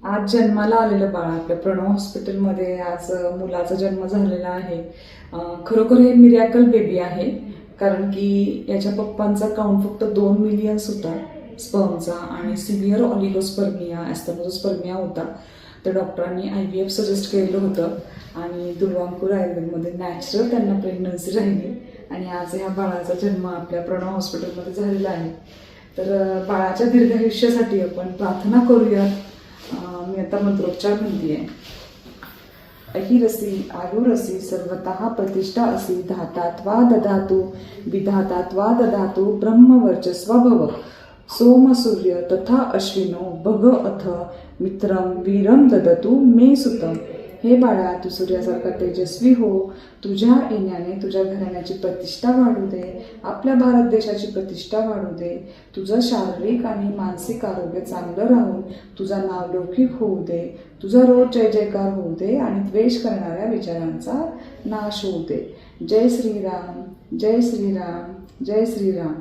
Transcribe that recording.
आज जन्माला आलेलं बाळ आपल्या प्रणव हॉस्पिटलमध्ये आज मुलाचा जन्म झालेला आहे. खरोखर हे मिरॅकल बेबी आहे, कारण की याच्या पप्पांचा काउंट फक्त 2 मिलियन्स होता स्पर्मचा आणि सिव्हिअर ऑलिगोस्पर्मिया ॲस्टमोझोस्पर्मिया होता. तर डॉक्टरांनी IVF सजेस्ट केलं होतं आणि दुर्वांकूर आयुर्वेदमध्ये नॅचरल त्यांना प्रेग्नन्सी राहिली आणि आज ह्या बाळाचा जन्म आपल्या प्रणव हॉस्पिटलमध्ये झालेला आहे. तर बाळाच्या दीर्घायुष्यासाठी आपण प्रार्थना करूयात. मी आता मंत्रोच्चार म्हणते. अहिरसी आयुरसी सर्वतः प्रतिष्ठा असी धातात्वा दधातु विधातात्वा दधातु ब्रह्मवर्चस्व भव सोम सूर्य तथा अश्विनो भग अथ मित्रम वीरम ददतु मे सुतम. हे बाळा, तू सूर्यासारखा तेजस्वी हो. तुझ्या येण्याने तुझ्या घराण्याची प्रतिष्ठा वाढू दे, आपल्या भारत देशाची प्रतिष्ठा वाढू दे. तुझं शारीरिक आणि मानसिक आरोग्य चांगलं राहून तुझा नावलौकिक होऊ दे. तुझा रोज जय जयकार होऊ दे आणि द्वेष करणाऱ्या विचारांचा नाश होऊ दे. जय श्रीराम, जय श्रीराम, जय श्रीराम.